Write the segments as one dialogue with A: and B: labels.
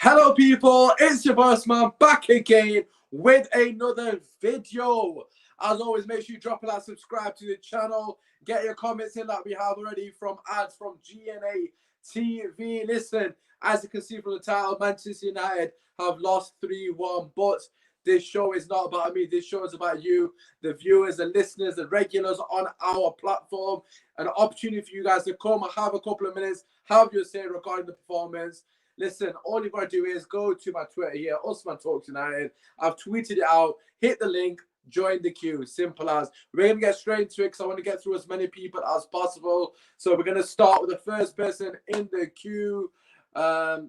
A: Hello people, it's your boss man back again with another video. As always, make sure you drop a like, subscribe to the channel, get your comments in like we have already from ads from GNA TV. Listen, as you can see from the title, Manchester United have lost 3-1, but this show is not about me. This show is about you, the viewers, the listeners, the regulars on our platform. An opportunity for you guys to come and have a couple of minutes, have your say regarding the performance. Listen, all you've got to do is go to my Twitter here, Usman Talks United. I've tweeted it out. Hit the link, join the queue. Simple as. We're going to get straight into it because I want to get through as many people as possible. So we're going to start with the first person in the queue,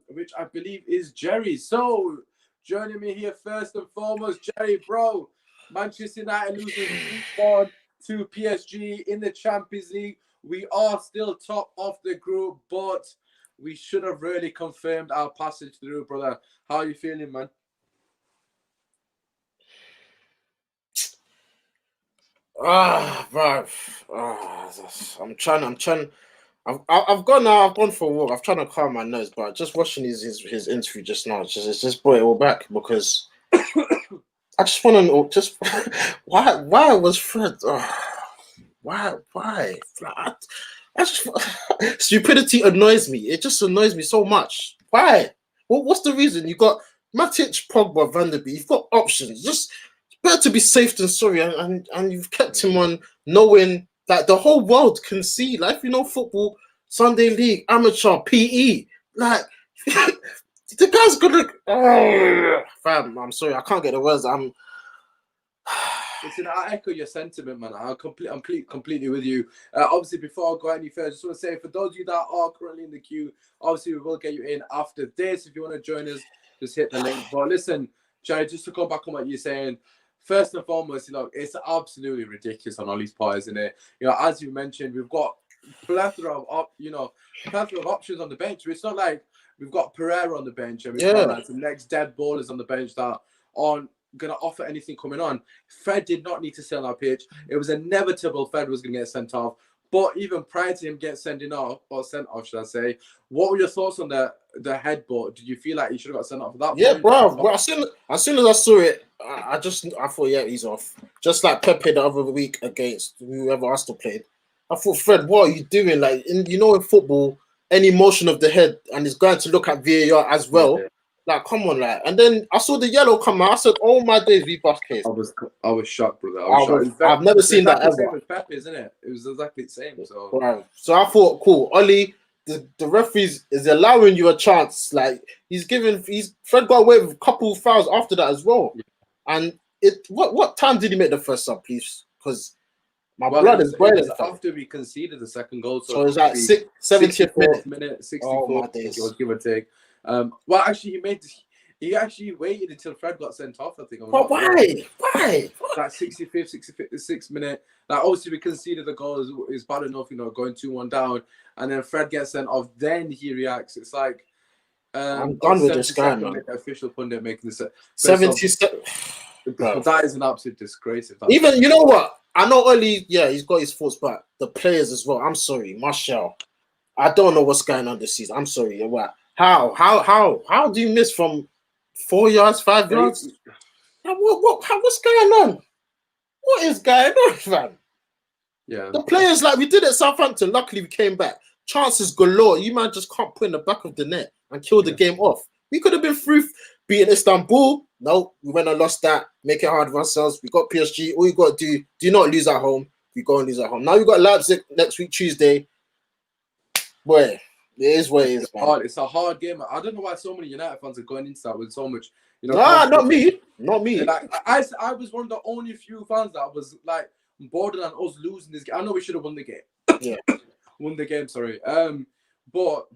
A: which I believe is Jerry. So joining me here first and foremost, Jerry, bro. Manchester United losing 3-1 to PSG in the Champions League. We are still top of the group, but we should have really confirmed our passage through, brother. How are you feeling, man?
B: Bro. I'm trying. I've gone for a walk. I'm trying to calm my nerves, but just watching his interview just now, it's just brought it all back because I just want to just why was Fred? Why? Stupidity annoys me. It just annoys me so much. Why? What's the reason? You got Matic, Pogba, Van der Beek. You've got options. Just better to be safe than sorry, and you've kept him on, knowing that the whole world can see. Like, if you know football, Sunday League, amateur, PE, like the guy's gonna. Fam, I'm sorry, I can't get the words.
A: Listen, I echo your sentiment, man. I'm completely with you. Obviously, before I go any further, I just want to say, for those of you that are currently in the queue, obviously we will get you in after this. If you want to join us, just hit the link. But listen, Jerry, just to come back on what you're saying, first and foremost, it's absolutely ridiculous on all these players, isn't it? As you mentioned, we've got plethora of options on the bench. It's not like we've got Pereira on the bench and we've got like some next dead ballers on the bench that aren't going to offer anything coming on. Fred did not need to stay on our pitch. It was inevitable Fred was going to get sent off. But even prior to him getting sent off, should I say, what were your thoughts on the headbutt? Did you feel like he should have got sent off for that?
B: Yeah, bro. Well, as soon as I saw it, I thought, yeah, he's off. Just like Pepe the other week against whoever Arsenal played. I thought, Fred, what are you doing? Like, in football, any motion of the head and he's going to look at VAR as well. Yeah. Like, come on, like. And then I saw the yellow come out. I said, "Oh my days, we bust case."
A: I was shocked, brother.
B: I've never seen that ever.
A: Same with Pepe, isn't it? It was exactly the same. So,
B: right. So I thought, cool, Ollie. The referees is allowing you a chance. Like, Fred got away with a couple of fouls after that as well. Yeah. And what time did he make the first sub, please? Because my blood is boiling.
A: After we conceded the second goal,
B: so it was like 70th minute,
A: 64th, I think it was, give or take. Well, actually, he actually waited until Fred got sent off, I think.
B: But why? Why?
A: That 65th, 66th minute. Like, obviously, we conceded the goal is bad enough, going 2-1 down. And then Fred gets sent off. Then he reacts. It's like...
B: I'm done with this guy, man.
A: The official pundit making this...
B: 77...
A: That is an absolute disgrace.
B: Even, you know what? I know Oli, yeah, he's got his faults, but the players as well. I'm sorry, Martial. I don't know what's going on this season. I'm sorry. What? How do you miss from 4 yards, 5 yards? What's going on? What is going on, fam?
A: Yeah.
B: The players, like, we did it at Southampton. Luckily, we came back. Chances galore. You man just can't put in the back of the net and kill the game off. We could have been through beating Istanbul. No, we went and lost that. Make it hard for ourselves. We got PSG. All you got to do not lose at home. We go and lose at home. Now we got Leipzig next week, Tuesday. Boy, it is what it is.
A: It's a hard game. I don't know why so many United fans are going into that with so much.
B: Not me.
A: Like, I was one of the only few fans that was like borderline us losing this game. I know we should have won the game.
B: Yeah,
A: won the game. Sorry. But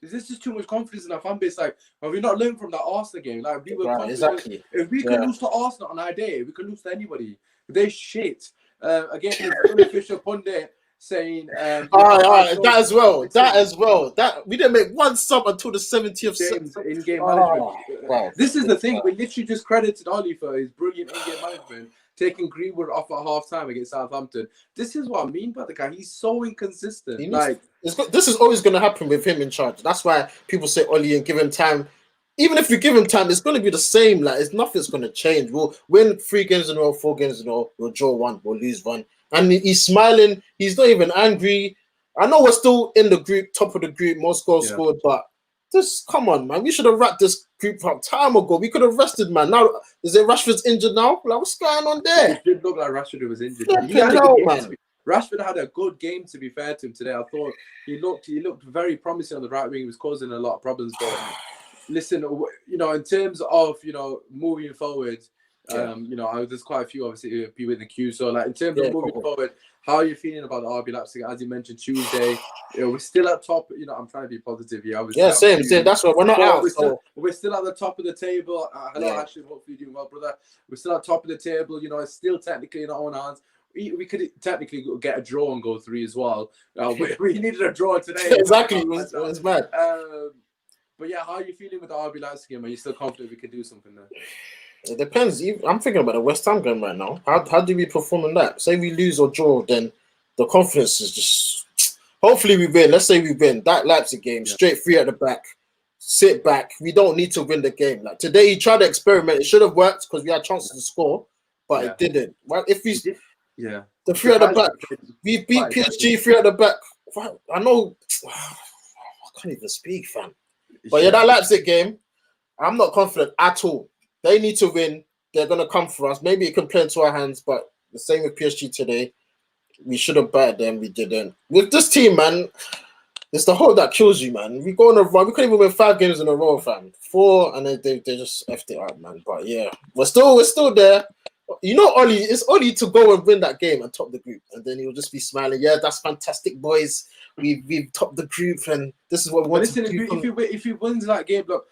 A: this is too much confidence in our fan base. Like, have we not learned from that Arsenal game? Like, we were confident.
B: Exactly.
A: If we could lose to Arsenal on our day, we could lose to anybody. They shit. Again, the unofficial pundit saying
B: that as well. That we didn't make one sub until the 70th
A: in-game management. Wow. This is the thing. We literally just credited Ollie for his brilliant in-game management, taking Greenwood off at half-time against Southampton. This is what I mean by the guy. He's so inconsistent. This
B: is always going to happen with him in charge. That's why people say Ollie and give him time. even if we give him time, it's going to be the same. Like, nothing's going to change. We'll win 3 games in a row, 4 games in a row. We'll draw 1, we'll lose 1. And he's smiling. He's not even angry. I know we're still in the group, top of the group, most goals scored, but just come on, man. We should have wrapped this group up time ago. We could have rested, man. Now, is it Rashford's injured now? Like, what's going on there?
A: It did look like Rashford was injured. Rashford had a good game, to be fair to him today. I thought he looked very promising on the right wing. He was causing a lot of problems. But listen, you know, in terms of, you know, moving forward, you know, there's quite a few obviously people in the queue. So like in terms of moving forward, how are you feeling about the RB Leipzig? As you mentioned, Tuesday, you know, we're still at top. You know, I'm trying to be positive here.
B: Same. That's what we're not out.
A: We're still at the top of the table. Hello, Ashley. Hopefully you're doing well, brother. We're still at top of the table. You know, it's still technically in our own hands. We could technically get a draw and go 3 as well. We needed a draw today.
B: Exactly. It was mad.
A: But yeah, how are you feeling with the RB Leipzig game? Are you still confident we could do something there?
B: It depends. I'm thinking about the West Ham game right now. How do we perform in that? Say we lose or draw, then the confidence is just... Hopefully we win. Let's say we win. That Leipzig game, straight 3 at the back. Sit back. We don't need to win the game. Like today, he tried to experiment. It should have worked because we had chances to score, but it didn't. Well, if we... the 3 at the back. We beat PSG 3 at the back. I know... I can't even speak, fam. But that Leipzig game, I'm not confident at all. They need to win. They're going to come for us. Maybe it can play into our hands, but the same with PSG today. We should have batted them. We didn't. With this team, man, it's the hope that kills you, man. We go on a run. We couldn't even win 5 games in a row, fam. 4, and then they just effed it up, man. But yeah, we're still there. You know, it's Oli to go and win that game and top the group, and then he'll just be smiling. Yeah, that's fantastic, boys. We've topped the group, and this is what we want to do.
A: If he wins that game, look,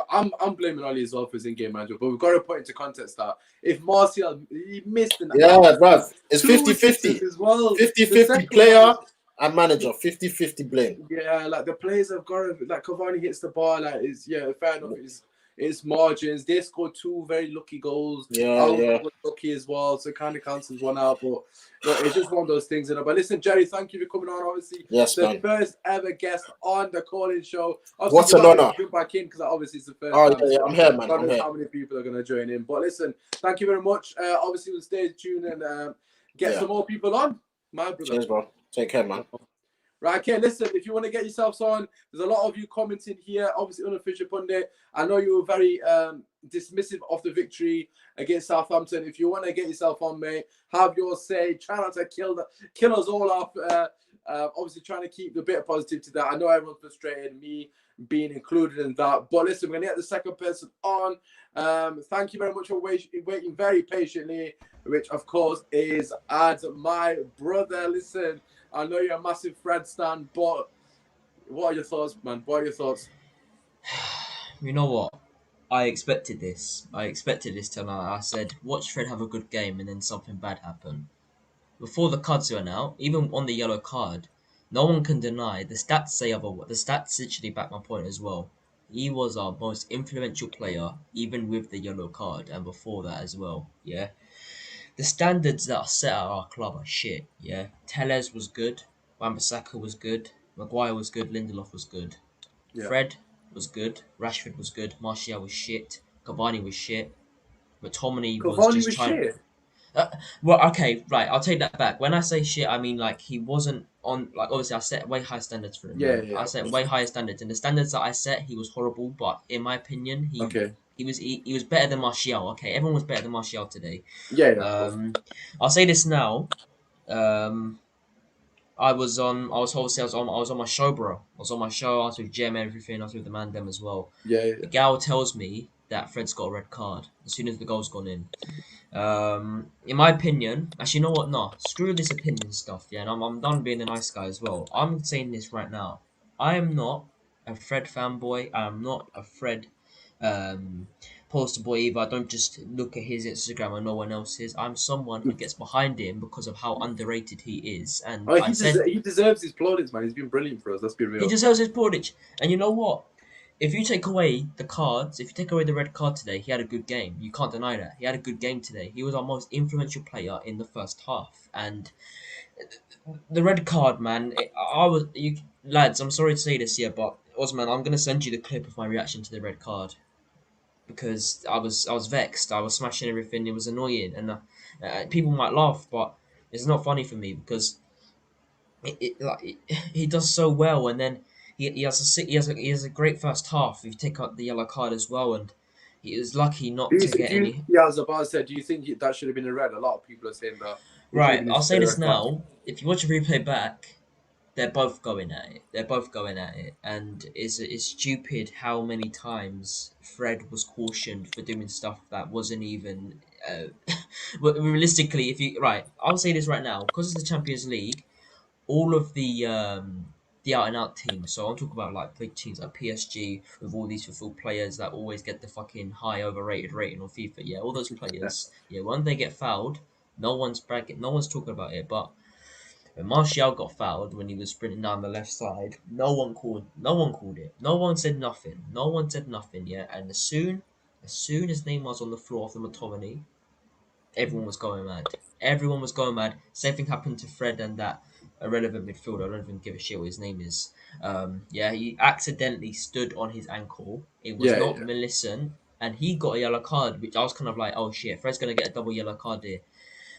A: I'm blaming Oli as well for his in-game manager, but we've got to put into context that if Martial he missed in that
B: bruv, it's 50-50
A: as well.
B: 50-50 player and manager, 50-50 blame.
A: Yeah, like the players have got to, like Cavani hits the bar, like fair enough. It's margins. They scored 2 very lucky goals. Was lucky as well, so it kind of cancels one out. But it's just one of those things, you know. But listen, Jerry, thank you for coming on. Obviously, the first ever guest on the calling show. Obviously,
B: what an honor!
A: Jump back in because obviously it's the first.
B: I'm here, man.
A: I don't know how many people are going to join in, but listen, thank you very much. Obviously, we'll stay tuned and get some more people on. My brother.
B: Cheers, bro. Take care, man.
A: Right, okay, listen, if you want to get yourselves on, there's a lot of you commenting here. Obviously, Unofficial Pundit, I know you were very dismissive of the victory against Southampton. If you want to get yourself on, mate, have your say. Try not to kill us all off. Obviously, trying to keep the bit of positive to that. I know everyone's frustrated, me being included in that. But listen, we're going to get the second person on. Thank you very much for waiting very patiently, which, of course, is my brother. Listen, I know you're a massive Fred stan, but what are your thoughts, man? What are your thoughts?
C: You know what? I expected this. Tonight. I said, watch Fred have a good game, and then something bad happened. Before the cards went out, even on the yellow card, no one can deny, the stats say otherwise. The stats literally back my point as well. He was our most influential player, even with the yellow card, and before that as well, yeah? The standards that are set at our club are shit, yeah? Telles was good, Wan-Bissaka was good, Maguire was good, Lindelof was good. Yeah. Fred was good, Rashford was good, Martial was shit, Cavani was shit, McTominay was just trying... Shit? Well, okay, right, I'll take that back. When I say shit, I mean, like, he wasn't on... Like, obviously, I set way high standards for him. Yeah, I set way higher standards. And the standards that I set, he was horrible, but in my opinion, he was better than Martial. Okay, everyone was better than Martial today. I'll say this now. I was on my show, bro. I was on my show. I was with Jem, everything. I was with the man them as well. Yeah. The gal tells me that Fred's got a red card as soon as the goal's gone in. In my opinion, actually, you know what? No, screw this opinion stuff. Yeah, and I'm done being a nice guy as well. I'm saying this right now. I am not a Fred fanboy. I am not a Fred poster boy either. I don't just look at his Instagram and no one else's. I'm someone who gets behind him because of how underrated he is. And
A: he deserves his plaudits, man. He's been brilliant for us. Let's be real.
C: He deserves his plaudits. And you know what? If you take away the cards, if you take away the red card today, he had a good game. You can't deny that. He had a good game today. He was our most influential player in the first half. And the red card, man, lads, I'm sorry to say this here, but Osman, I'm gonna send you the clip of my reaction to the red card because I was vexed. I was smashing everything. It was annoying, and people might laugh, but it's not funny for me because he does so well, and then he has a great first half. If you take out the yellow card as well, and he was lucky not to get any.
A: Yeah, as Abbas said, do you think that should have been a red? A lot of people are saying that it should have
C: Right,
A: been
C: I'll say
A: a
C: this
A: red card.
C: now. If you watch a replay back, they're both going at it. They're both going at it, and it's stupid how many times Fred was cautioned for doing stuff that wasn't even. But realistically, if you right, I'll say this right now because it's the Champions League. All of the out and out teams. So I'm talking about like big teams like PSG with all these fulfilled players that always get the fucking high overrated rating on FIFA. Yeah, all those players. Yeah, when they get fouled, no one's bragging, no one's talking about it. But when Martial got fouled when he was sprinting down the left side, no one called it. No one said nothing. No one said nothing. Yeah, and as soon as Neymar's on the floor of the McTominay, everyone was going mad. Everyone was going mad. Same thing happened to Fred and that irrelevant midfielder. I don't even give a shit what his name is. Yeah, he accidentally stood on his ankle. It was
A: Yeah,
C: not
A: yeah.
C: Millicent, and he got a yellow card, which I was kind of like, oh shit, Fred's gonna get a double yellow card here.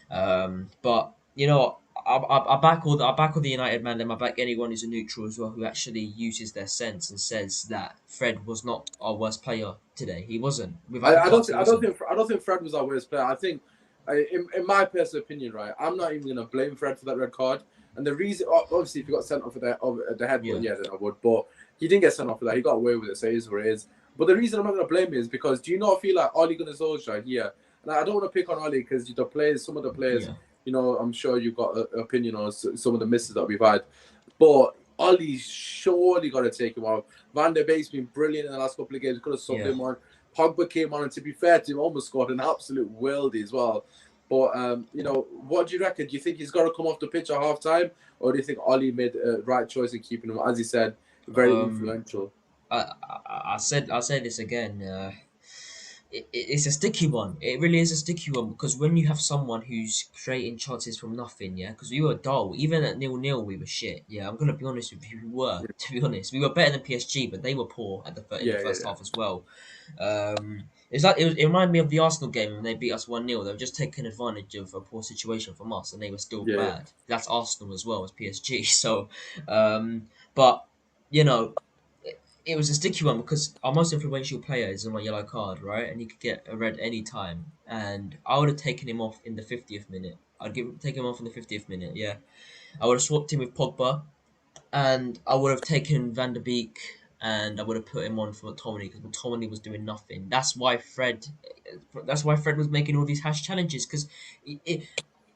C: But you know, I back all the United man. Then I back anyone who's a neutral as well, who actually uses their sense and says that Fred was not our worst player today. He wasn't. Without the cards, he wasn't.
A: I don't think Fred was our worst player. I think, in my personal opinion, right, I'm not even gonna blame Fred for that red card. And the reason, obviously, if he got sent off of the head,
C: Yeah.
A: yeah, then I would. But he didn't get sent off for that. He got away with it, so it is what it is. But the reason I'm not gonna blame him is because do you not feel like Ole Gunnar Solskjaer here? And I don't want to pick on Ole because the players, some of the players,
C: Yeah.
A: you know, I'm sure you've got an opinion on some of the misses that we've had. But Ollie's surely got to take him off. Van der Beek's been brilliant in the last couple of games. Could have subbed
C: Yeah.
A: him on. Pogba came on, and to be fair to him, almost scored an absolute worldie as well. But you know, what do you reckon? Do you think he's got to come off the pitch at half time, or do you think Ollie made a right choice in keeping him? As he said, very influential.
C: I'll say this again. It's a sticky one. It really is a sticky one because when you have someone who's creating chances from nothing, yeah, because we were dull. Even at 0-0, we were shit. Yeah, I'm gonna be honest with you. We were, to be honest, we were better than PSG, but they were poor at in the
A: Yeah,
C: first
A: yeah,
C: half as well. It's like it reminded me of the Arsenal game when they beat us 1-0. They were just taking advantage of a poor situation from us, and they were still
A: yeah,
C: bad. That's Arsenal as well as PSG. So, but you know, it was a sticky one because our most influential player is on a yellow card, right? And he could get a red any time. And I would have taken him off in the 50th minute. Take him off in the 50th minute, yeah. I would have swapped him with Pogba, and I would have taken Van der Beek, and I would have put him on for McTominay because McTominay was doing nothing. That's why Fred was making all these hash challenges because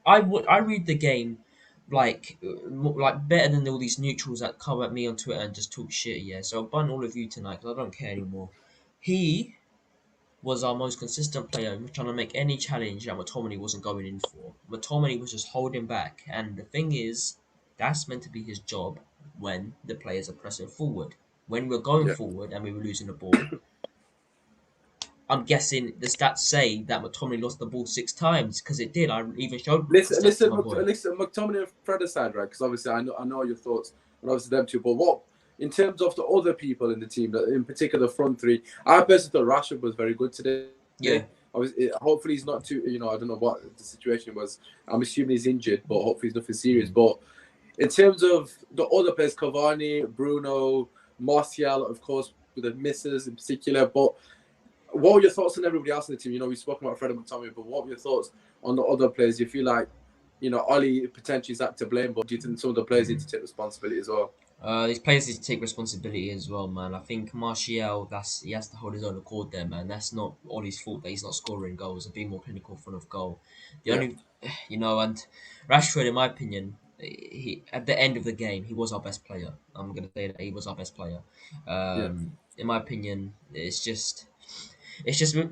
C: I read the game like better than all these neutrals that come at me on Twitter and just talk shit. Yeah, so I'll ban all of you tonight because I don't care anymore. He was our most consistent player trying to make any challenge that McTominay wasn't going in for. McTominay was just holding back, and the thing is, that's meant to be his job when the players are pressing forward. When we're going
A: yeah.
C: forward and we were losing the ball, I'm guessing the stats say that McTominay lost the ball 6 times because it did. I even showed the
A: Listen,
C: stats to
A: listen,
C: my boy.
A: listen, McTominay and Fred aside, right? Because obviously I know your thoughts, and obviously them two. But what in terms of the other people in the team, in particular the front three, I personally thought Rashford was very good today.
C: Yeah.
A: Hopefully he's not too. You know, I don't know what the situation was. I'm assuming he's injured, but hopefully he's nothing serious. But in terms of the other players, Cavani, Bruno, Martial, of course, with the misses in particular. But what were your thoughts on everybody else in the team? You know, we've spoken about Fred and McTominay, but what were your thoughts on the other players? Do you feel like, you know, Ollie potentially is that to blame, but do you think some of the players need to take responsibility as well?
C: These players need to take responsibility as well, man. I think Martial, he has to hold his own accord there, man. That's not Ollie's fault that he's not scoring goals and being more clinical in front of goal. The
A: Yeah.
C: only, and Rashford, in my opinion, he at the end of the game, he was our best player. I'm gonna say that he was our best player.
A: Yeah.
C: In my opinion, it's just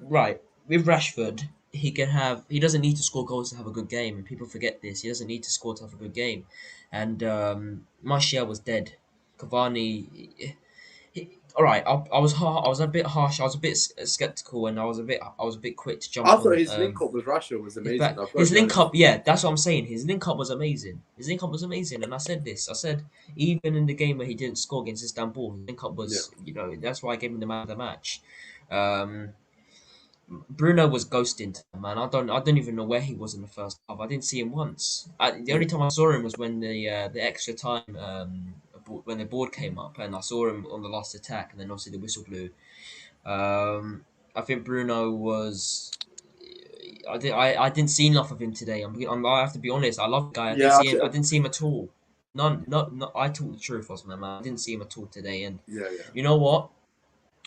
C: right with Rashford. He doesn't need to score goals to have a good game, and people forget this. He doesn't need to score to have a good game. And Martial was dead. Cavani, all right, I was I was a bit harsh. I was a bit skeptical, and I was a bit quick to
A: I
C: jump
A: thought
C: on
A: his link up with Russia was
C: his
A: amazing.
C: back.
A: I've got to
C: His
A: be
C: link
A: honest.
C: up, yeah, that's what I'm saying. His link up was amazing. His link up was amazing, and I said this. I said even in the game where he didn't score against Istanbul, his link up
A: Yeah.
C: was, that's why I gave him the man of the match. Um, Bruno was ghosting, man. I don't even know where he was in the first half. I didn't see him once. The
A: Yeah.
C: only time I saw him was when the extra time, when the board came up, and I saw him on the last attack, and then obviously the whistle blew. Um, I think Bruno was. I didn't see enough of him today. I have to be honest. I love the guy. I didn't
A: Yeah.
C: see him. I didn't see him at all. None. Not. I talk the truth, Osman. Man. I didn't see him at all today. And
A: Yeah. Yeah.
C: you know what?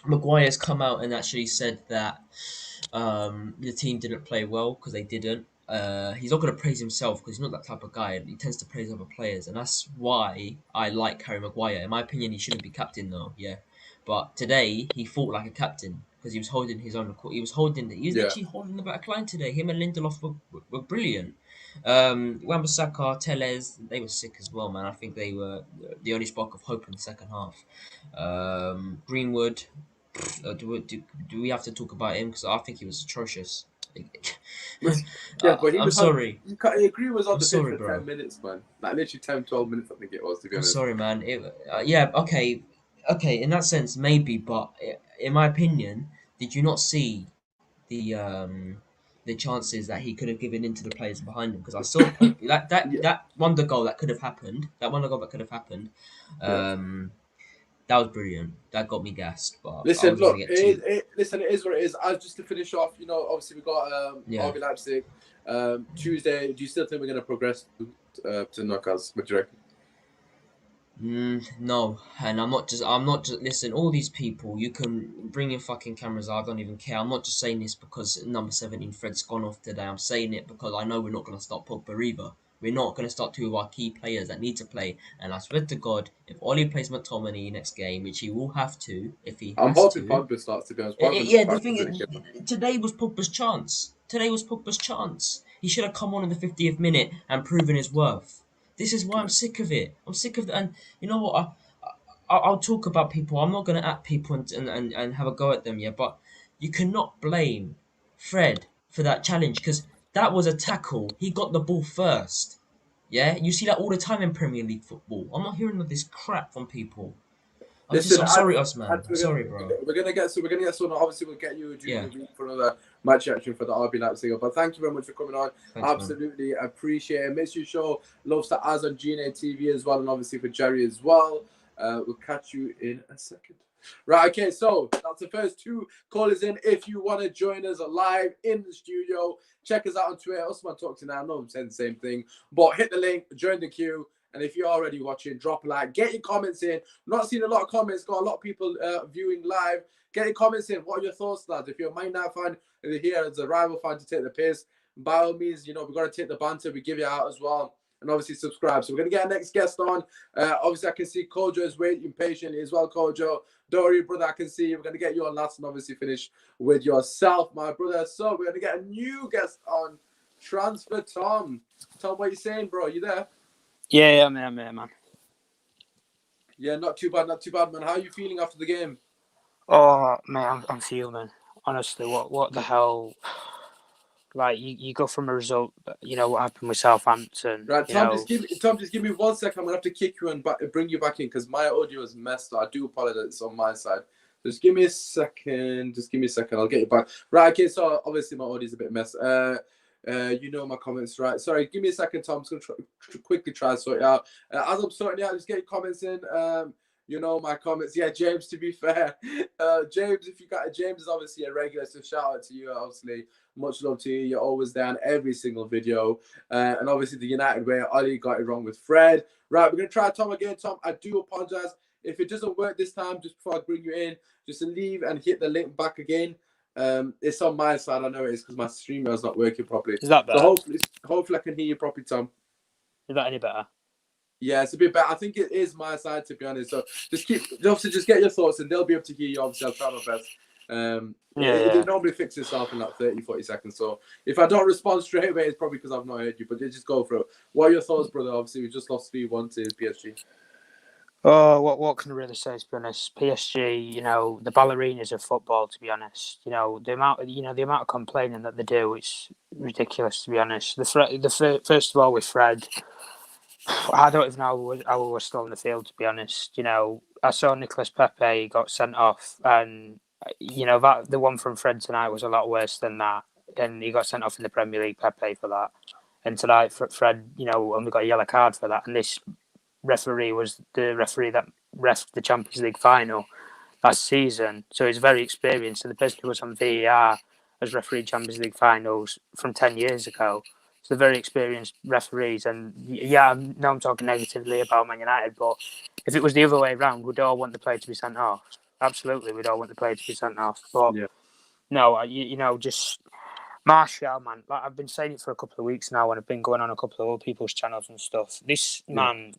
C: Maguire's come out and actually said that the team didn't play well because they didn't. He's not going to praise himself because he's not that type of guy. He tends to praise other players, and that's why I like Harry Maguire. In my opinion, he shouldn't be captain though. Yeah, but today he fought like a captain because he was holding his own. He was
A: Yeah.
C: literally holding the back line today. Him and Lindelof were brilliant. Wan-Bissaka, Tellez, they were sick as well, man. I think they were the only spark of hope in the second half. Greenwood, do we have to talk about him? Because I think he was atrocious.
A: Yeah, but he
C: I'm
A: was on.
C: sorry.
A: I agree, was on
C: I'm
A: the pitch
C: sorry,
A: for
C: bro.
A: 10 minutes, man. Like literally 10, 12 minutes, I think it was. To be
C: I'm
A: honest.
C: sorry, man. Yeah, okay, okay. In that sense, maybe, but in my opinion, did you not see the chances that he could have given into the players behind him? Because I saw
A: Yeah.
C: that wonder goal that could have happened. That wonder goal that could have happened.
A: Yeah.
C: Um, that was brilliant. That got me gassed, but I
A: Listen,
C: wasn't gonna
A: look,
C: get too.
A: listen, it is what it is. As just to finish off, obviously we got
C: Yeah.
A: RB Leipzig Tuesday. Do you still think we're going to progress to knockouts? What do you reckon?
C: No, and I'm not just. Listen, all these people, you can bring your fucking cameras. I don't even care. I'm not just saying this because number 17 Fred's gone off today. I'm saying it because I know we're not going to start Pogba either. We're not going to start two of our key players that need to play. And I swear to God, if Oli plays McTominay next game, which he will have to, if he
A: I'm
C: has
A: hoping
C: to.
A: Pogba starts. To be honest, Pogba looks
C: Yeah, the
A: fine.
C: thing is, today was Pogba's chance. Today was Pogba's chance. He should have come on in the 50th minute and proven his worth. This is why I'm sick of it. I'm sick of it. And you know what? I'll talk about people. I'm not going to at people and have a go at them, yeah, but you cannot blame Fred for that challenge because that was a tackle. He got the ball first. Yeah, you see that all the time in Premier League football. I'm not hearing all this crap from people.
A: Listen,
C: I'm sorry, Osman.
A: Ads,
C: I'm sorry, bro.
A: we're gonna get someone. Obviously, we'll get you during
C: Yeah,
A: the week for another match action for the RB Leipzig. But thank you very much for coming on.
C: thanks, man.
A: Absolutely appreciate it. Make sure you show loves to Az on GNA TV as well, and obviously for Jerry as well. We'll catch you in a second. Right, okay, so that's the first two callers in. If you want to join us live in the studio, check us out on Twitter. Usman Talk to now. I know I'm saying the same thing, but hit the link, join the queue. And if you're already watching, drop a like, get your comments in. Not seeing a lot of comments, got a lot of people viewing live. Get your comments in. What are your thoughts, lads? If you're a Man United fan here as a rival fan to take the piss, by all means, we've got to take the banter. We give you out as well. And obviously subscribe. So we're going to get our next guest on. Obviously, I can see Kojo is waiting patiently as well, Kojo. Don't worry, brother, I can see you. We're going to get you on last and obviously finish with yourself, my brother. So we're going to get a new guest on, Transfer Tom. Tom, what are you saying, bro? You there?
D: Yeah, I'm here, man.
A: Yeah, not too bad, man. How are you feeling after the game?
D: Oh, man, I'm fuming. Honestly, what the hell? Like, you go from a result, what happened with Southampton.
A: Right, Tom, just give me 1 second. I'm gonna have to kick you and bring you back in because my audio is messed up. I do apologize. It's on my side. Just give me a second. I'll get you back. Right, okay. So obviously my audio is a bit messed. My comments, right? Sorry, give me a second, Tom. I'm just gonna quickly try and sort it out. As I'm sorting it out, just get your comments in. My comments. Yeah, James. To be fair, James, James is obviously a regular, so shout out to you. Obviously, much love to you. You're always there on every single video. And obviously, the United way, Ollie got it wrong with Fred. Right, we're gonna try Tom again. Tom, I do apologize if it doesn't work this time. Just before I bring you in, just leave and hit the link back again. It's on my side. I know it is because my streamer is not working properly.
D: Is that better?
A: So hopefully I can hear you properly, Tom.
D: Is that any better?
A: Yeah, it's a bit better. I think it is my side, to be honest. So just get your thoughts and they'll be able to hear you. Obviously, I'll try my best. It normally fixes itself in like 30-40 seconds. So if I don't respond straight away, it's probably because I've not heard you. But just go for it. What are your thoughts, brother? Obviously, we just lost 3-1 to PSG.
D: Oh, what can I really say? To be honest, PSG, the ballerinas of football. To be honest, the amount of complaining that they do, it's ridiculous. To be honest, first of all with Fred, I don't even know how we were still in the field. To be honest, I saw Nicolas Pepe got sent off, and that the one from Fred tonight was a lot worse than that, and he got sent off in the Premier League. Pepe for that, and tonight Fred, only got a yellow card for that, and this referee was the referee that ref the Champions League final last season. So he's very experienced, and the person who was on VAR as referee Champions League finals from 10 years ago. So they're very experienced referees. And yeah, I'm talking negatively about Man United, but if it was the other way around, we'd all want the player to be sent off. Absolutely, we'd all want the player to be sent off. But no, just Martial, man, like I've been saying it for a couple of weeks now, and I've been going on a couple of other people's channels and stuff. This man,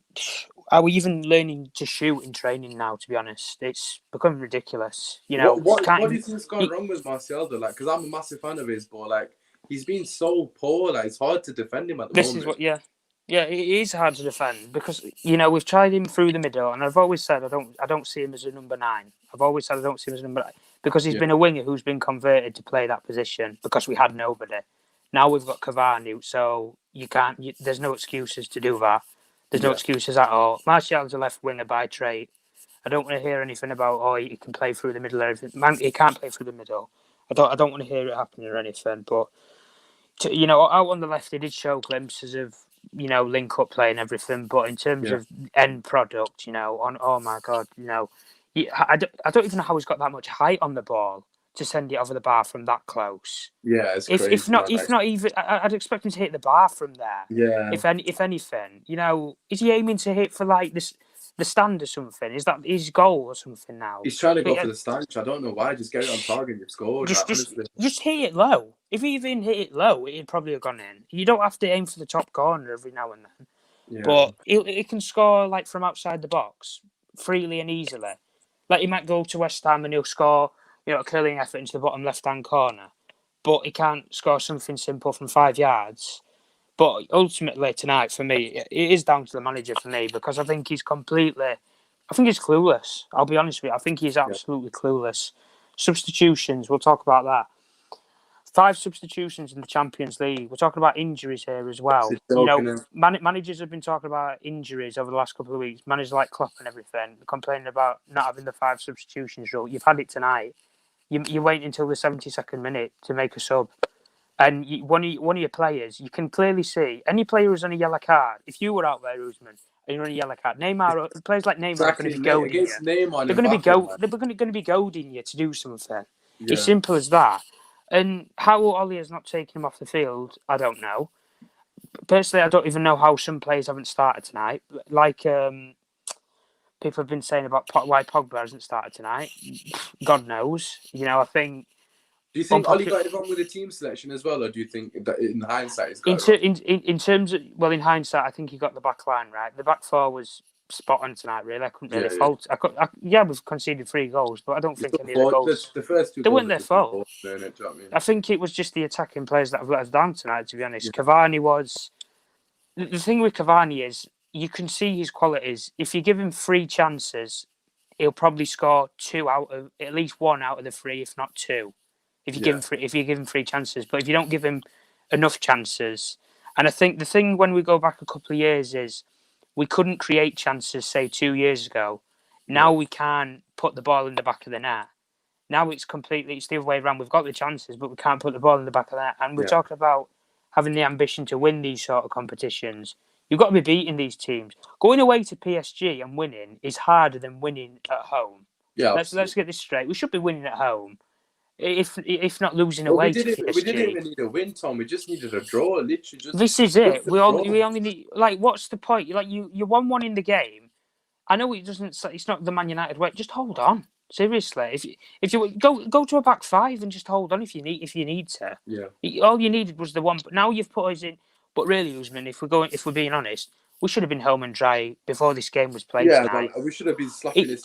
D: are we even learning to shoot in training now? To be honest, it's becoming ridiculous.
A: What do you think's gone wrong with Martial though? Like, because I'm a massive fan of his, but like he's been so poor. Like, it's hard to defend him at the moment.
D: This is what, yeah, it is hard to defend because we've tried him through the middle, and I've always said I don't see him as a number 9. I've always said I don't see him as a number 9. Because he's been a winger who's been converted to play that position because we had nobody. Now we've got Cavani, so there's no excuses to do that. There's no excuses at all. Martial's a left winger by trade. I don't want to hear anything about he can play through the middle or anything. Man, he can't play through the middle. I don't want to hear it happening or anything. But out on the left, they did show glimpses of link up play and everything. But in terms of end product, oh my god, I don't even know how he's got that much height on the ball to send it over the bar from that close.
A: Yeah, it's crazy.
D: If not even, I'd expect him to hit the bar from there.
A: Yeah.
D: If anything, is he aiming to hit for like this the stand or something? Is that his goal or something now?
A: He's trying to go for the stand. I don't know why. Just get it on target and you've scored.
D: Just hit it low. If he even hit it low, it'd probably have gone in. You don't have to aim for the top corner every now and then. Yeah. But it can score like from outside the box freely and easily. Like he might go to West Ham and he'll score, a curling effort into the bottom left-hand corner, but he can't score something simple from 5 yards. But ultimately tonight, for me, it is down to the manager for me because I think he's clueless. I'll be honest with you. I think he's absolutely clueless. Substitutions, we'll talk about that. 5 substitutions in the Champions League. We're talking about injuries here as well. Managers have been talking about injuries over the last couple of weeks. Managers like Klopp and everything, complaining about not having the 5 substitutions rule. You've had it tonight. You wait until the 72nd minute to make a sub. And one of your players, you can clearly see, any player who's on a yellow card, if you were out there, Usman, and you're on a yellow card, players like Neymar are going to be goading you. They're going to be goading you to do something. Yeah. It's simple as that. And how Ollie has not taken him off the field, I don't know. Personally, I don't even know how some players haven't started tonight. Like people have been saying about why Pogba hasn't started tonight. God knows. I think.
A: Do you think Ollie got it wrong with the team selection as well, or do you think that in hindsight he's got it wrong?
D: In terms of, in hindsight, I think he got the back line right. The back 4 was spot on tonight, really. I couldn't really fault. We've conceded 3 goals, but I don't think any of the goals.
A: The first 2
D: they weren't their fault.
A: I
D: think it was just the attacking players that have let us down tonight, to be honest. Yeah. Cavani was. The thing with Cavani is you can see his qualities. If you give him 3 chances, he'll probably score 2 out of at least 1 out of the 3, if not 2. If you give him 3 chances, but if you don't give him enough chances, and I think the thing when we go back a couple of years is we couldn't create chances, say 2 years ago. Now we can put the ball in the back of the net. Now it's the other way around. We've got the chances, but we can't put the ball in the back of the net. And we're talking about having the ambition to win these sort of competitions. You've got to be beating these teams. Going away to PSG and winning is harder than winning at home.
A: Yeah,
D: let's get this straight. We should be winning at home. If not losing away,
A: we didn't even need a win, Tom. We just needed a draw. Literally,
D: this is it. We only need what's the point? You 1-1 in the game. I know it doesn't. It's not the Man United way. Just hold on. Seriously, if you go to a back 5 and just hold on if you need to.
A: Yeah.
D: All you needed was the one. But now you've put us in. But really, Usman, if we're being honest, we should have been home and dry before this game was played tonight.
A: We should have been slapping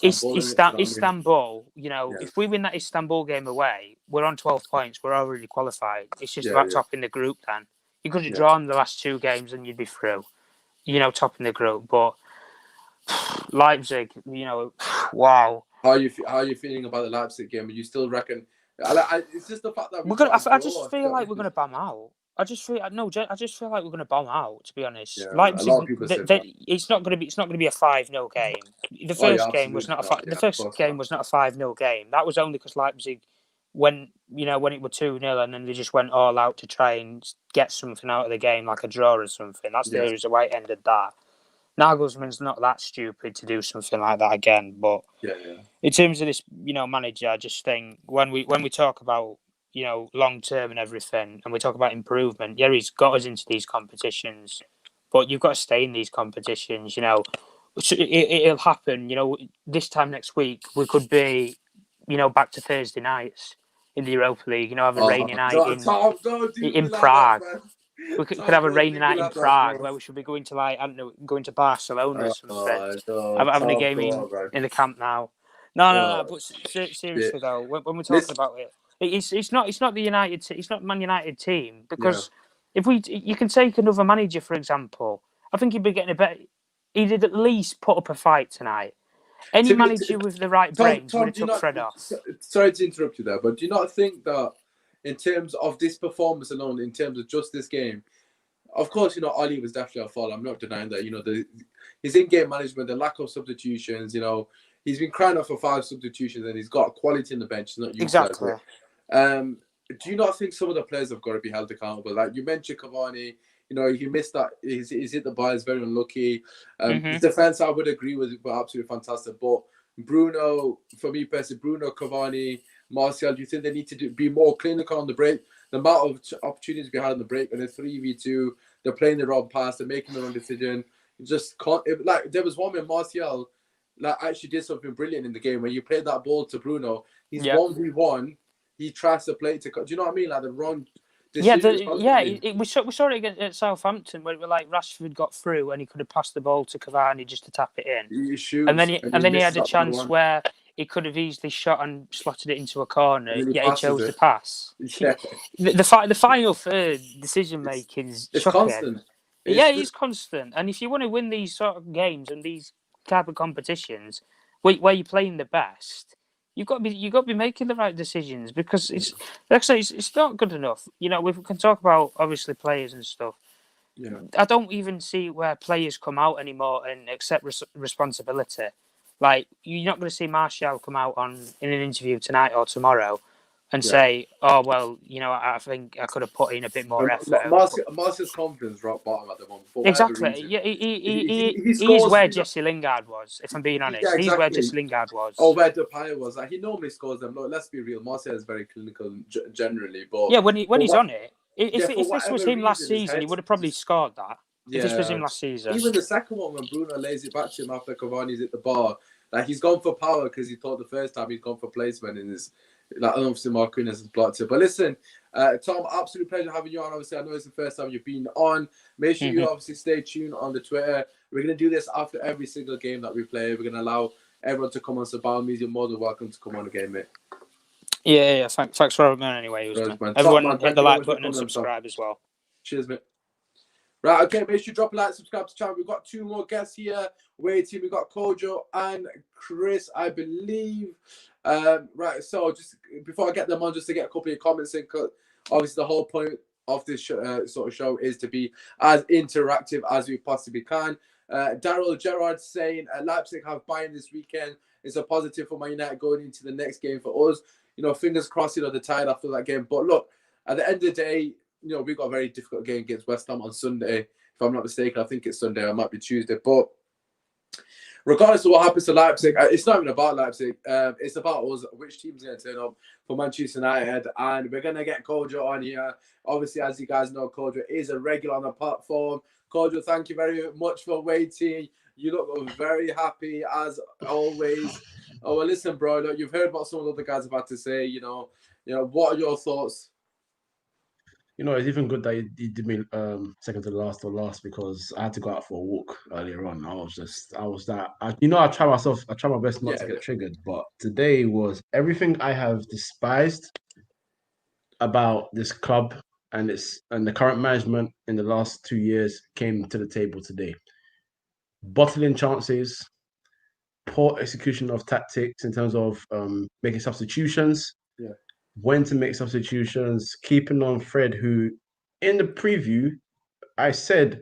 D: Istanbul. If we win that Istanbul game away, we're on 12 points. We're already qualified. It's just about topping the group then. You could have drawn the last 2 games and you'd be through. Topping the group. But Leipzig, wow.
A: How are you feeling about the Leipzig game? You still reckon? It's just the fact that
D: I just feel like we're gonna bomb out. I just feel like we're gonna bomb out. To be honest,
A: Yeah,
D: Leipzig.
A: a lot of people said that.
D: It's not gonna be a 5-0 game. The first game was not
A: absolutely
D: the first game was not a 5-0 game. That was only because Leipzig, when it was 2-0, and then they just went all out to try and get something out of the game, like a draw or something. That's the reason why it ended that. Nagelsmann's not that stupid to do something like that again. But in terms of this, manager, I just think when we talk about long term and everything, and we talk about improvement, he's got us into these competitions, but you've got to stay in these competitions. It'll happen. This time next week we could be, back to Thursday nights in the Europa League. Have a rainy night in Prague. We could have a rainy night in Prague where we should be going to going to Barcelona or something. Having a game in the Camp Nou. No. But seriously though, when we're talking about it, it's not the United. It's not Man United team, because if you can take another manager, for example, I think he'd be getting a better. He did at least put up a fight tonight. Any manager with the right brains would have took Fred off.
A: Sorry to interrupt you there, but do you not think that, in terms of this performance alone, in terms of just this game, of course, Ali was definitely a fault. I'm not denying that. His in-game management, the lack of substitutions. He's been crying out for 5 substitutions, and he's got quality in the bench. He's not used
D: exactly.
A: Do you not think some of the players have got to be held accountable? Like you mentioned, Cavani. He missed that. He's hit the bar. He's very unlucky. His defense, I would agree, was absolutely fantastic. But Bruno, for me personally, Cavani, Martial, do you think they need to be more clinical on the break? The amount of opportunities we had on the break, and a 3v2, they're playing the wrong pass, they're making the wrong decision. You just can't. There was one where Martial actually did something brilliant in the game when you played that ball to Bruno. He's 1v1. He tries to play to. Do you know what I mean? Like the wrong.
D: We saw it at Southampton where Rashford got through and he could have passed the ball to Cavani just to tap it in, and then he had a chance where he could have easily shot and slotted it into a corner. Yet he chose to pass. Yeah. The final third decision making is
A: constant.
D: It's constant. And if you want to win these sort of games and these type of competitions where you're playing the best, you've got to be making the right decisions, because it's not good enough. We can talk about obviously players and stuff.
A: Yeah.
D: I don't even see where players come out anymore and accept responsibility. Like, you're not going to see Martial come out in an interview tonight or tomorrow and say, "Oh well, I think I could have put in a bit more effort."
A: Martial's confidence rock bottom at the moment.
D: Exactly. Yeah, he's where Jesse Lingard was. If I'm being honest, he's where Jesse Lingard was.
A: Or where Depay was. He normally scores them. Look, let's be real. Martial is very clinical generally, but
D: when he's on it. If this was him last season, he would have probably scored that. If this was him last season.
A: Even the second one, when Bruno lays it back to him after Cavani's at the bar, he's gone for power because he thought the first time he'd gone for placement in his. Obviously Marquinhos has blocked it. But listen, Tom, absolute pleasure having you on. Obviously, I know it's the first time you've been on. Make sure you obviously stay tuned on the Twitter. We're going to do this after every single game that we play. We're going to allow everyone to come on. So by all means, you're more than welcome to come on again, mate.
D: Yeah. Thanks for having me on anyway. Everyone hit the like button and subscribe as well.
A: Cheers, mate. Right, okay, make sure you drop a like, subscribe to the channel. We've got 2 more guests here waiting. We've got Kojo and Chris, I believe. Right, so just before I get them on, just to get a couple of comments in, because obviously the whole point of this sort of show is to be as interactive as we possibly can. Daryl Gerrard saying Leipzig have Bayern this weekend. It's a positive for Man United going into the next game for us. Fingers crossed, the tide after that game. But look, at the end of the day, we've got a very difficult game against West Ham on Sunday. If I'm not mistaken, I think it's Sunday. It might be Tuesday. But regardless of what happens to Leipzig, it's not even about Leipzig. It's about us, which team's going to turn up for Manchester United. And we're going to get Kojo on here. Obviously, as you guys know, Kojo is a regular on the platform. Kojo, thank you very much for waiting. You look very happy, as always. Oh, well, listen, bro, look, you've heard what some of the other guys have had to say. What are your thoughts?
E: It's even good that you did me second to last, because I had to go out for a walk earlier on. I try my best not to get triggered, but today was everything I have despised about this club and the current management in the last 2 years came to the table today. Bottling chances, poor execution of tactics in terms of making substitutions.
A: Yeah.
E: When to make substitutions, keeping on Fred, who in the preview, I said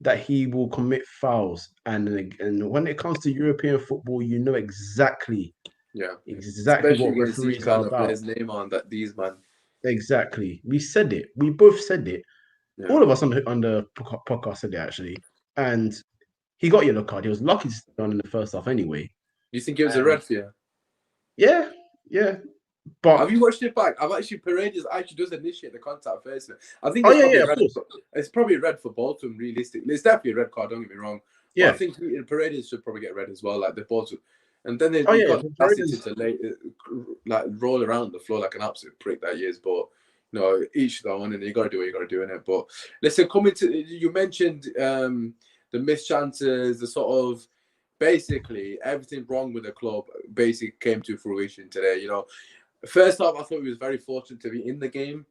E: that he will commit fouls. And when it comes to European football, you know exactly
A: Especially
E: what
A: against these
E: referees are
A: kind of
E: about.
A: players, Neymar, that these man.
E: Exactly. We said it. We both said it.
A: Yeah.
E: All of us on the podcast said it, actually. And he got a yellow card. He was lucky to stay on in the first half anyway.
A: You think it was a red for you?
E: Yeah. But
A: have you watched it back? I've actually Paredes actually does initiate the contact first. I think it's probably red for both of them. Realistically, it's definitely a red card. Don't get me wrong. But I think Paredes should probably get red as well. Like they both, and then they've got the capacity to roll around the floor like an absolute prick that he is. But each their own, and you got to do what you got to do in it. But listen, coming to you mentioned the missed chances, the sort of basically everything wrong with the club basically came to fruition today. First off, I thought we was very fortunate to be in the game.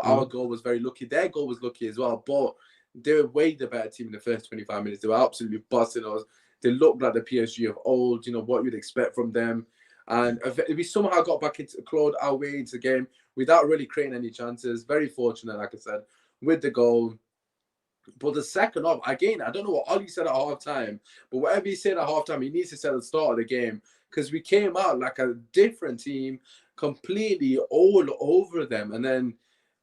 A: Our goal was very lucky. Their goal was lucky as well. But they were way the better team in the first 25 minutes. They were absolutely busting us. They looked like the PSG of old, what you'd expect from them. And we somehow got back into clawed our way into the game without really creating any chances. Very fortunate, like I said, with the goal. But the second off, again, I don't know what Ollie said at halftime, but whatever he said at halftime, he needs to say at the start of the game, because we came out like a different team, completely all over them. And then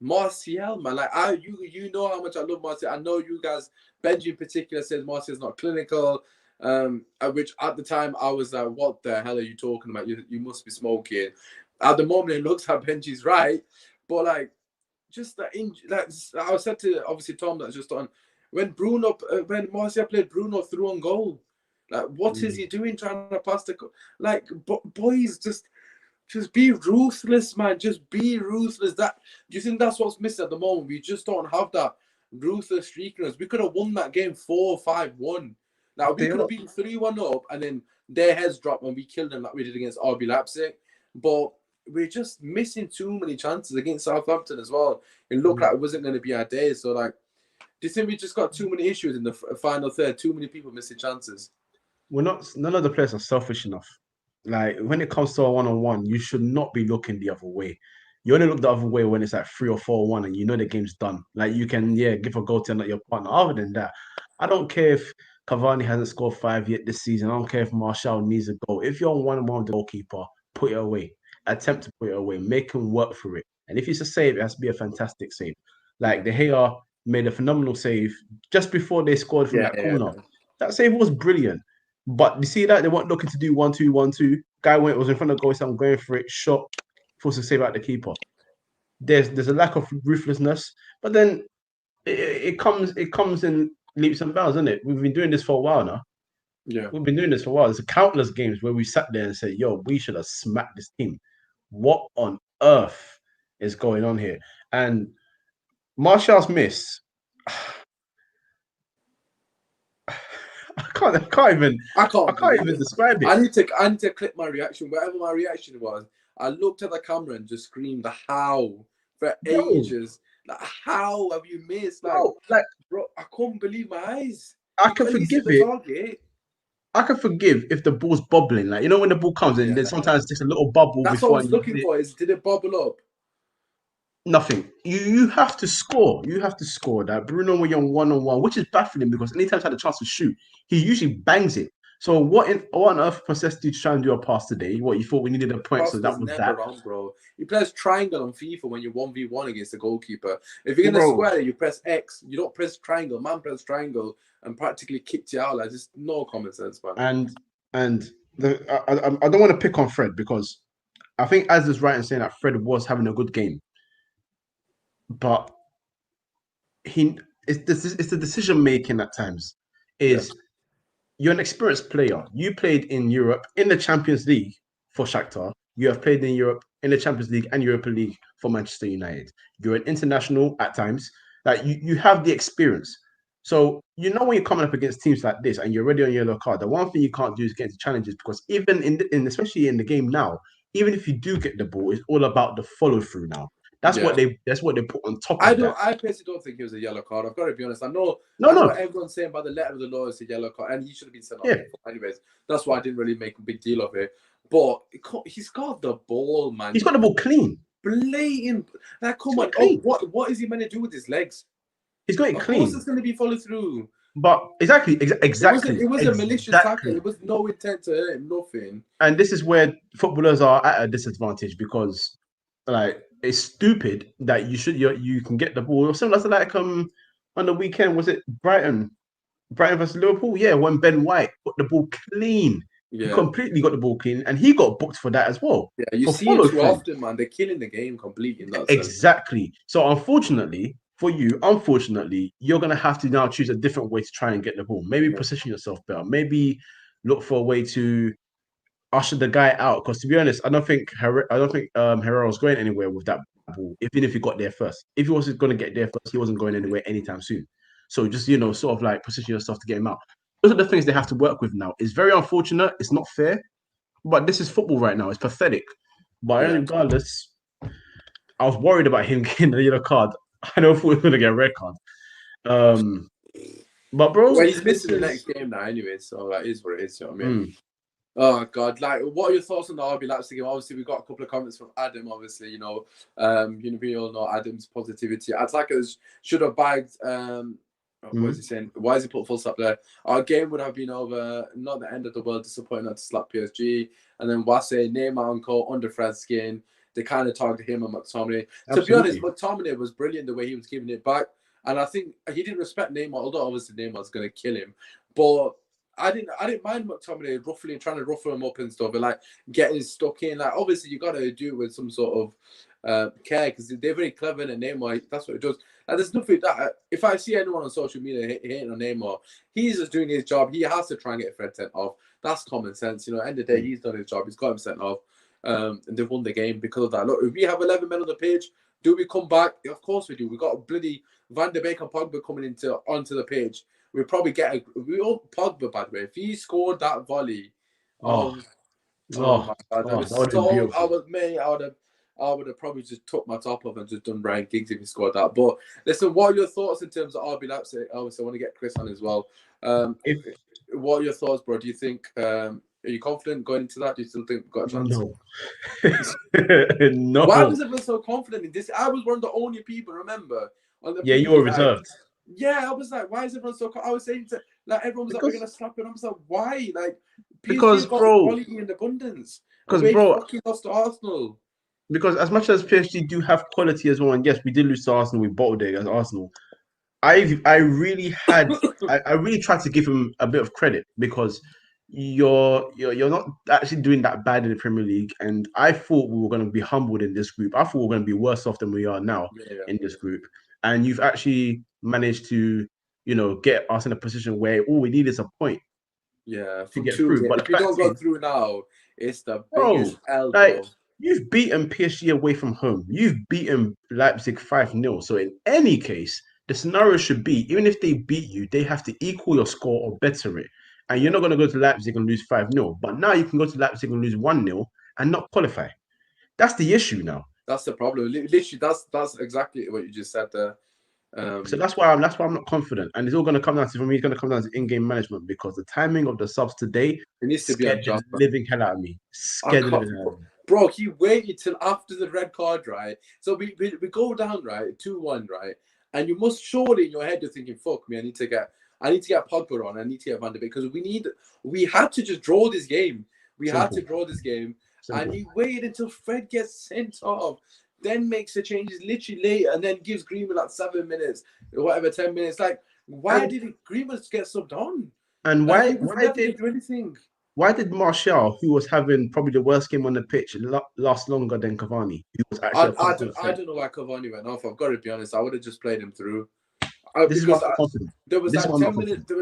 A: Martial, man, like you know how much I love Martial. I know you guys, Benji in particular, says Martial's not clinical. Which at the time I was like, what the hell are you talking about? You must be smoking. At the moment, it looks like Benji's right, but like, just that like I said to obviously Tom, that's just on when Martial played Bruno through on goal. Like, what is he doing trying to pass the like? Boys, just be ruthless, man. Just be ruthless. Do you think that's what's missing at the moment? We just don't have that ruthless streak in us. We could have won that game 4-5-1. Now we could have been 3-1 up, and then their heads dropped when we killed them like we did against RB Leipzig. But we're just missing too many chances against Southampton as well. It looked like it wasn't going to be our day. So, like, do you think we just got too many issues in the final third? Too many people missing chances?
E: None of the players are selfish enough. Like, when it comes to a one-on-one, you should not be looking the other way. You only look the other way when it's like 3 or 4-1 and you know the game's done. Like, you can, give a goal to your partner. Other than that, I don't care if Cavani hasn't scored 5 yet this season. I don't care if Martial needs a goal. If you're on 1-on-1 with the goalkeeper, put it away. Attempt to put it away. Make him work for it. And if it's a save, it has to be a fantastic save. Like, De Gea made a phenomenal save just before they scored from that corner. Yeah. That save was brilliant. But you see that they weren't looking to do 1-2-1-2. Guy was in front of the goal, so I'm going for it. Shot, forced to save out the keeper. There's a lack of ruthlessness, but then it comes in leaps and bounds, isn't it? We've been doing this for a while now.
A: Yeah,
E: we've been doing this for a while. There's countless games where we sat there and said, "Yo, we should have smacked this team." What on earth is going on here? And Martial's miss. I can't even describe it.
A: I need to clip my reaction. Whatever my reaction was, I looked at the camera and just screamed "how" for ages. Like, how have you missed? Like, bro, I couldn't believe my eyes.
E: I can forgive it. I can forgive if the ball's bobbling. Like, when the ball comes in, then sometimes it's a little bubble.
A: That's what I was looking for. Did it bubble up?
E: Nothing. You have to score. You have to score. That Bruno, when you're on 1-on-1, which is baffling because anytime he's had a chance to shoot, he usually bangs it. So what on earth possessed you to try and do a pass today? What, you thought we needed a point, so that was that?
A: Wrong, bro. You press triangle on FIFA when you're 1v1 against the goalkeeper. If you're gonna square it, you press X. You don't press triangle. Man press triangle and practically kicked you out. Like, just no common sense, man.
E: And I don't want to pick on Fred because I think Az is right in saying that Fred was having a good game. But it's the decision making at times. You're an experienced player. You played in Europe in the Champions League for Shakhtar. You have played in Europe in the Champions League and Europa League for Manchester United. You're an international at times. Like, you have the experience. So when you're coming up against teams like this and you're already on yellow card, the one thing you can't do is get into challenges, because even especially in the game now, even if you do get the ball, it's all about the follow through now. That's what they put on top of
A: I
E: that.
A: personally don't think it was a yellow card. I've got to be honest. I know
E: No.
A: everyone's saying by the letter of the law it's a yellow card, and he should have been sent off.
E: Yeah.
A: Anyways, that's why I didn't really make a big deal of it. But he's got the ball, man.
E: He's got the ball clean.
A: Blatant. Like, come on.
E: Clean.
A: What is he meant to do with his legs?
E: He's got it clean.
A: Of course it's going to be follow through.
E: But exactly.
A: It was a malicious tackle. It was no intent to hurt him, nothing.
E: And this is where footballers are at a disadvantage because, like, it's stupid that you can get the ball. Similar to like on the weekend, was it Brighton versus Liverpool? Yeah, when Ben White got the ball clean. Yeah. He completely got the ball clean, and he got booked for that as well.
A: Yeah, you see it too often, man. They're killing the game completely.
E: Exactly. So unfortunately for you, you're gonna have to now choose a different way to try and get the ball. Maybe position yourself better. Maybe look for a way to usher the guy out. Because to be honest, I don't think Herrera was going anywhere with that ball. Even if he got there first, if he was going to get there first, he wasn't going anywhere anytime soon. So just sort of like position yourself to get him out. Those are the things they have to work with now. It's very unfortunate. It's not fair, but this is football right now. It's pathetic. But regardless, I was worried about him getting a yellow card. I know if we were going to get a red card. But bro,
A: he's missing the next game now anyway, so that is what it is. You know what I mean? Oh God! Like, what are your thoughts on the RB Leipzig game? Obviously, we got a couple of comments from Adam. Obviously, we all know Adam's positivity. Attackers should have bagged. What is he saying? Why is he put full stop there? Our game would have been over. Not the end of the world. Disappointing not to slap PSG. And then Wase, Neymar and Co. under Fred's skin. They kind of targeted him and McTominay. Absolutely. To be honest, McTominay was brilliant the way he was giving it back. And I think he didn't respect Neymar, although obviously Neymar's going to kill him. But I didn't mind McTominay trying to ruffle him up and stuff and like getting stuck in. Like, obviously you got to do it with some sort of care because they're very clever and Neymar, that's what it does. Like, there's nothing that if I see anyone on social media hating on Neymar, he's just doing his job. He has to try and get Fred sent off. That's common sense. End of the day, he's done his job. He's got him sent off. And they've won the game because of that. Look, if we have 11 men on the pitch, do we come back? Of course we do. We got bloody Van de Beek and Pogba coming onto the pitch. We probably Pogba, by the way. If he scored that volley, my God, I would have probably just took my top off and just done Ryan Giggs if he scored that. But listen, what are your thoughts in terms of RB Leipzig? Obviously, I want to get Chris on as well. What are your thoughts, bro? Do you think are you confident going into that? Do you still think we've got a chance?
E: No. No.
A: Why was everyone so confident in this? I was one of the only people, remember?
E: You were reserved.
A: Yeah, I was like, why is everyone so? I was saying to everyone was like, we're gonna slap it. I was like, why? Like,
E: because bro,
A: quality and abundance.
E: Because bro,
A: fucking lost to Arsenal.
E: Because as much as PSG do have quality as well, and yes, we did lose to Arsenal. We bottled it as Arsenal. I really tried to give him a bit of credit because you're not actually doing that bad in the Premier League, and I thought we were going to be humbled in this group. I thought we were going to be worse off than we are now in this group, and you've actually managed to get us in a position where all we need is a point.
A: Yeah,
E: to get through. But
A: if we don't go through now, it's the biggest L. Like,
E: you've beaten PSG away from home. You've beaten Leipzig 5-0. So in any case, the scenario should be, even if they beat you, they have to equal your score or better it. And you're not going to go to Leipzig and lose 5-0. But now you can go to Leipzig and lose 1-0 and not qualify. That's the issue now.
A: That's the problem. Literally, that's exactly what you just said there.
E: So that's why I'm not confident. And it's all going to come down to, for me, it's going to come down to in-game management because the timing of the subs today scared the living hell out of me. Scared the living hell out of me.
A: Bro, he waited till after the red card, right? So we go down, right, 2-1, right? And you must surely in your head you're thinking, fuck me, I need to get Pogba on, I need to get Van de Beek because we had to just draw this game. And he waited until Fred gets sent off, then makes the changes literally late, and then gives Greenwood like 7 minutes or whatever, 10 minutes. Like, why did Greenwood get subbed on?
E: And why did
A: do anything?
E: Why did Martial, who was having probably the worst game on the pitch, last longer than Cavani? Who was actually
A: I don't know why Cavani went off. I've got to be honest. I would have just played him through. There was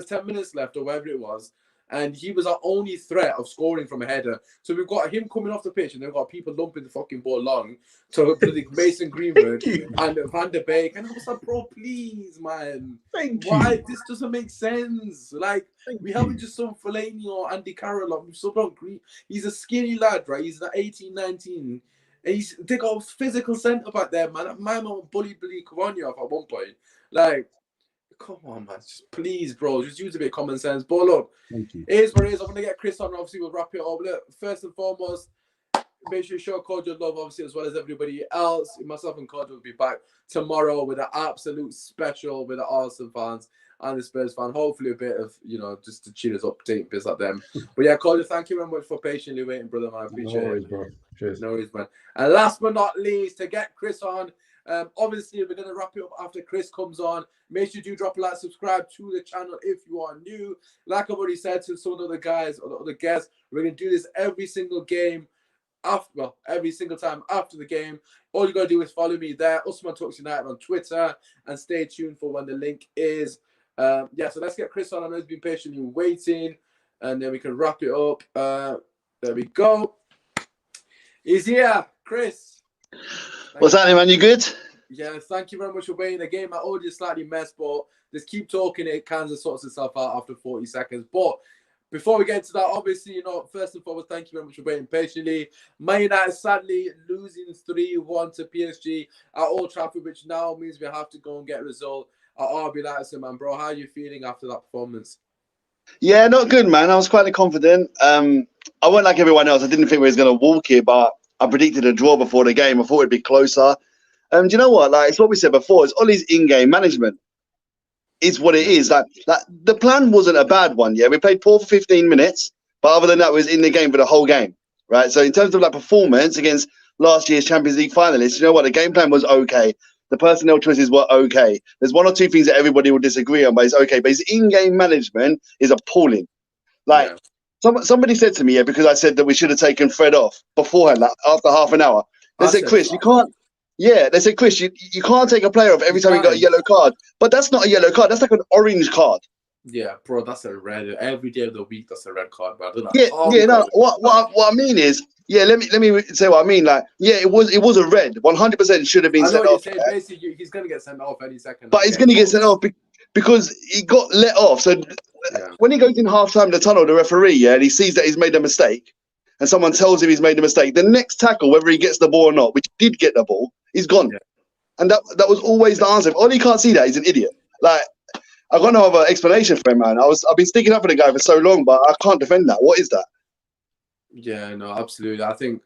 A: 10 minutes left or whatever it was, and he was our only threat of scoring from a header. So we've got him coming off the pitch, and they've got people lumping the fucking ball long to Mason Greenwood and Van de Beek. And I was like, bro, please, man. Why? This doesn't make sense. Like, we haven't just some Fellaini or Andy Carroll. We've still got Green. He's a skinny lad, right? He's like 18, 19. And they got a physical centre back there, man. My man bullied Cavani off at one point. Like, come on, man. Just please, bro. Just use a bit of common sense. But look,
E: Thank you.
A: it is what it is. I'm going to get Chris on. Obviously, we'll wrap it up. Look, first and foremost, make sure you show cordial love, obviously, as well as everybody else. Myself and Cordial will be back tomorrow with an absolute special with the Arsenal fans and the Spurs fan. Hopefully a bit of, just to cheer us up, taking piss at them. But yeah, Cordial, thank you very much for patiently waiting, brother, man. I appreciate
E: worries,
A: it.
E: bro. Cheers.
A: No worries, man. And last but not least, to get Chris on, obviously we're going to wrap it up after Chris comes on. Make sure you do drop a like, subscribe to the channel if you are new. Like I've already said to some of the other guys or the other guests, we're going to do this every single game. Every single time after the game. All you gotta do is follow me there, Usman Talks United on Twitter, and stay tuned for when the link is. So let's get Chris on. I know he's been patiently waiting, and then we can wrap it up. There we go. He's here, Chris.
F: What's happening, man? You good?
A: Yeah, thank you very much for waiting. The game, my audio is slightly messed, but just keep talking. It kind of sorts itself out after 40 seconds. But before we get into that, obviously, first and foremost, thank you very much for waiting patiently. Man United sadly losing 3-1 to PSG at Old Trafford, which now means we have to go and get a result at RB Leipzig, man. Bro, how are you feeling after that performance?
F: Yeah, not good, man. I was quite confident. I wasn't like everyone else. I didn't think we was going to walk it, but I predicted a draw before the game. I thought it'd be closer. Do you know what? Like, it's what we said before. It's Ollie's in-game management. Is what it is. Like the plan wasn't a bad one. Yeah, we played poor for 15 minutes, but other than that, we was in the game for the whole game, right? So in terms of like performance against last year's Champions League finalists, you know what? The game plan was okay. The personnel choices were okay. There's one or two things that everybody will disagree on, but it's okay. But his in-game management is appalling. Like somebody said to me, because I said that we should have taken Fred off beforehand, like after half an hour. They said, Chris, you can't. Yeah, they said, Chris, you can't take a player off every time you got a yellow card. But that's not a yellow card. That's like an orange card.
A: Yeah, bro, that's a red. Every day of the week, that's a red card, bro.
F: No. What I mean is, let me say what I mean. Like, yeah, it was a red. 100% should have been sent off.
A: Basically, he's gonna get sent off any second.
F: But he's gonna get sent off because he got let off. So when he goes in halftime the tunnel, the referee, and he sees that he's made a mistake, and someone tells him he's made a mistake, the next tackle, whether he gets the ball or not, which he did get the ball, he's gone. Yeah. And that was always the answer. If Ollie can't see that, he's an idiot. Like, I got no other explanation for him, man. I've been sticking up for the guy for so long, but I can't defend that. What is that?
A: Yeah, no, absolutely. I think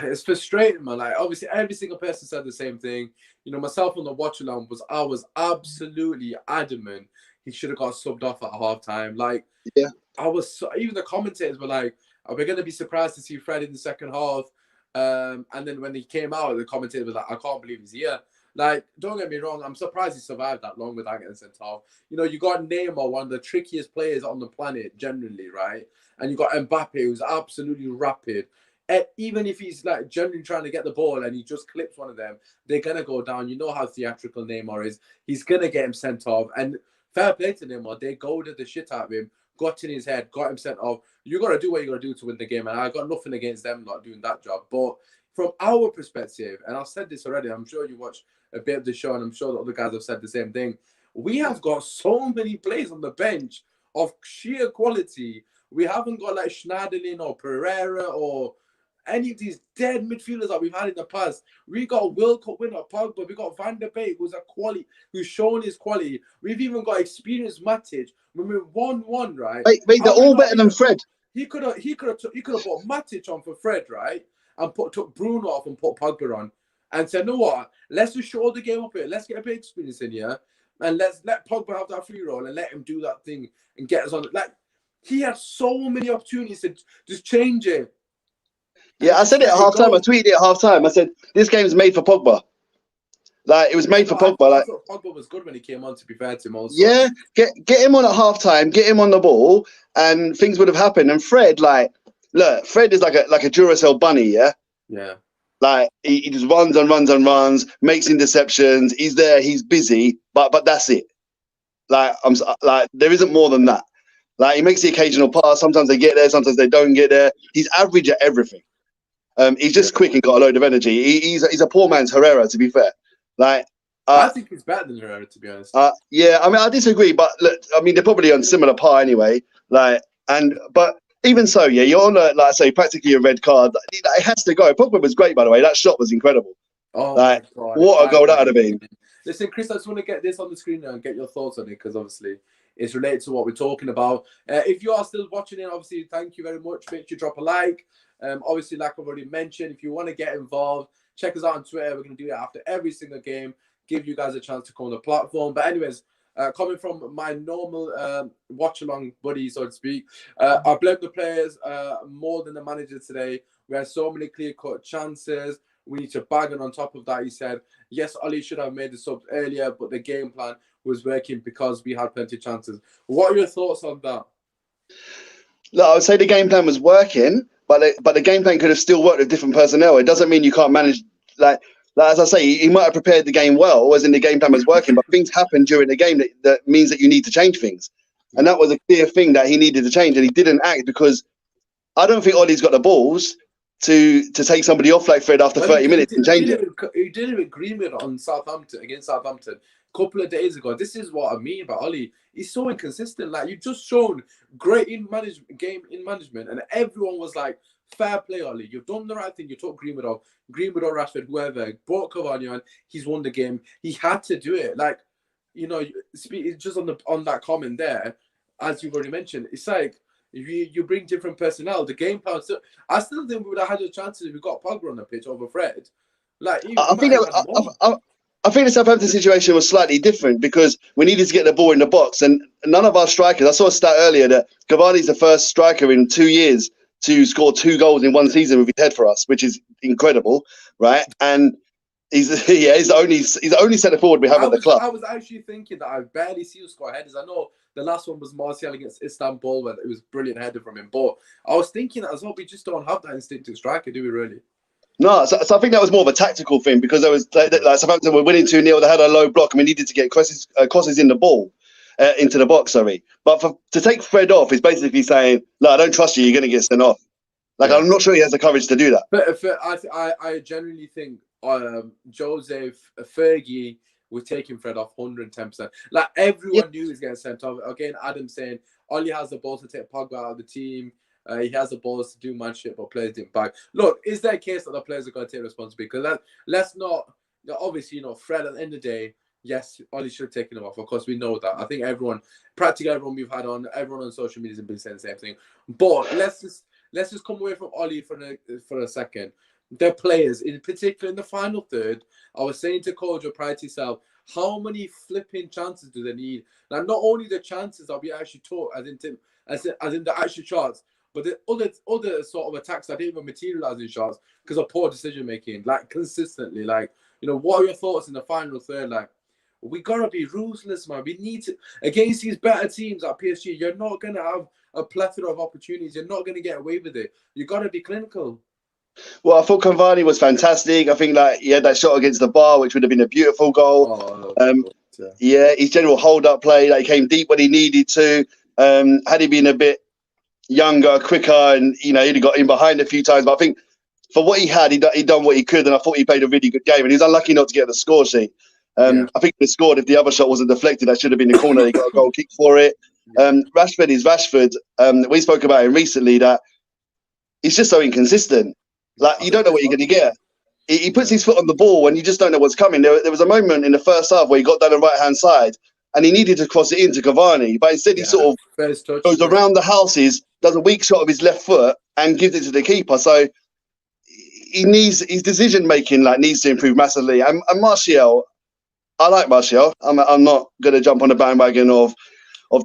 A: it's frustrating, man. Like, obviously, every single person said the same thing. Myself on the watch along I was absolutely adamant he should have got subbed off at halftime. Like, yeah, even the commentators were like, "Are we going to be surprised to see Fred in the second half?" And then when he came out, the commentator was like, "I can't believe he's here." Like, don't get me wrong, I'm surprised he survived that long without getting sent off. You got Neymar, one of the trickiest players on the planet, generally, right? And you got Mbappe, who's absolutely rapid. And even if he's like generally trying to get the ball and he just clips one of them, they're gonna go down. You know how theatrical Neymar is. He's gonna get him sent off. And fair play to Neymar, they goaded the shit out of him, got in his head, got him sent off. You gotta do what you gotta do to win the game, and I got nothing against them not doing that job. But from our perspective, and I've said this already, I'm sure you watched a bit of the show, and I'm sure the other guys have said the same thing. We have got so many players on the bench of sheer quality. We haven't got like Schneiderlin or Pereira or any of these dead midfielders that we've had in the past. We got World Cup winner Pogba. We got Van der Beek, who's shown his quality. We've even got experienced Matic. When we're 1-1, right?
F: Wait, they're all better than Fred.
A: He could have put Matic on for Fred, right? And took Bruno off and put Pogba on, and said, "No what? Let's just show the game up here. Let's get a bit of experience in here, and let's let Pogba have that free roll and let him do that thing and get us on." Like, he had so many opportunities to just change it.
F: Yeah, I said it at halftime. I tweeted it at halftime. I said, "This game's made for Pogba." Like, it was made for Pogba. Like,
A: Pogba was good when he came on, to be fair to him also.
F: Yeah, get him on at halftime, get him on the ball, and things would have happened. And Fred, like, look, Fred is like a Duracell bunny, yeah?
A: Yeah.
F: Like, he just runs and runs and runs, makes interceptions. He's there, he's busy, but that's it. Like, there isn't more than that. Like, he makes the occasional pass. Sometimes they get there, sometimes they don't get there. He's average at everything. He's just quick and got a load of energy. He's a poor man's Herrera, to be fair. Like,
A: I think he's better than Herrera, to be honest.
F: Yeah, I mean, I disagree, but look, I mean, they're probably on similar par anyway. Like, but even so, yeah, you're on like I say, practically a red card. It has to go. Pogba was great, by the way. That shot was incredible.
A: Oh
F: like,
A: my God!
F: what a goal that would have been.
A: Listen, Chris, I just want to get this on the screen now and get your thoughts on it because obviously it's related to what we're talking about. If you are still watching it, obviously, thank you very much. Make sure you drop a like. Obviously, like I've already mentioned, if you want to get involved, check us out on Twitter. We're going to do it after every single game. Give you guys a chance to come on the platform. But anyways, coming from my normal watch-along buddy, so to speak, I blame the players more than the manager today. We had so many clear-cut chances. We need to bag, and on top of that, he said, yes, Ollie should have made the subs earlier, but the game plan was working because we had plenty of chances. What are your thoughts on that?
F: Look, I would say the game plan was working, but the game plan could have still worked with different personnel. It doesn't mean you can't manage, like as I say, he might have prepared the game well, as in the game plan was working, but things happen during the game that means that you need to change things. And that was a clear thing that he needed to change, and he didn't act because I don't think Ollie's got the balls to take somebody off like Fred after 30 minutes and change it.
A: He did an agreement on Southampton against Southampton a couple of days ago. This is what I mean about Ollie. He's so inconsistent. Like, you've just shown great game management, and everyone was like, fair play, Ollie. You've done the right thing. You took Greenwood or Rashford, whoever, brought Cavani on. He's won the game. He had to do it. Like, you know, just on that comment there, as you've already mentioned, it's like, if you bring different personnel, the game plan. I still think we would have had a chance if we got Pogba on the pitch over Fred. Like,
F: I think the Southampton situation was slightly different because we needed to get the ball in the box, and none of our strikers. I saw a stat earlier that Cavani's the first striker in 2 years to score 2 goals in one season with his head for us, which is incredible, right? And he's the only centre forward we have at the club.
A: I was actually thinking that I barely see you score headers. I know the last one was Martial against Istanbul, where it was a brilliant header from him. But I was thinking that as well, we just don't have that instinctive striker, do we really?
F: No, so I think that was more of a tactical thing because there was like Southampton were winning 2-0. They had a low block, and we needed to get crosses in the ball into the box. Sorry, but to take Fred off is basically saying, "No, I don't trust you. You're going to get sent off." Like, I'm not sure he has the courage to do that.
A: But I genuinely think Joseph Fergie was taking Fred off 110%. Like, everyone knew he was getting sent off. Again, Adam saying Ollie has the balls to take Pogba out of the team. He has the balls to do man shit, but players didn't back. Look, is there a case that the players are going to take responsibility? Because let's not, obviously, Fred at the end of the day, yes, Ollie should have taken him off. Of course, we know that. I think practically everyone we've had on, everyone on social media has been saying the same thing. But let's just come away from Ollie for a second. The players, in particular in the final third, I was saying to Kojo prior to yourself, how many flipping chances do they need? Now, not only the chances that we actually took, as in the actual shots, but the other sort of attacks that didn't even materialize in shots because of poor decision making, like consistently. Like, what are your thoughts in the final third? Like, we gotta be ruthless, man. We need to, against these better teams at PSG. You're not gonna have a plethora of opportunities. You're not gonna get away with it. You gotta be clinical.
F: Well, I thought Cavani was fantastic. I think he had that shot against the bar, which would have been a beautiful goal. His general hold-up play, he came deep when he needed to. Had he been a bit younger, quicker, and he'd have got in behind a few times. But I think for what he had, he done what he could, and I thought he played a really good game. And he was unlucky not to get the score sheet. I think he scored if the other shot wasn't deflected. That should have been the corner. He got a goal kick for it. Rashford is Rashford. We spoke about him recently that he's just so inconsistent. Like, you don't know what you're going to get. He puts his foot on the ball and you just don't know what's coming. There was a moment in the first half where he got down the right-hand side and he needed to cross it into Cavani, but instead he sort of goes around the houses, does a weak shot of his left foot and gives it to the keeper. So his decision-making needs to improve massively. And Martial, I like Martial. I'm not going to jump on the bandwagon of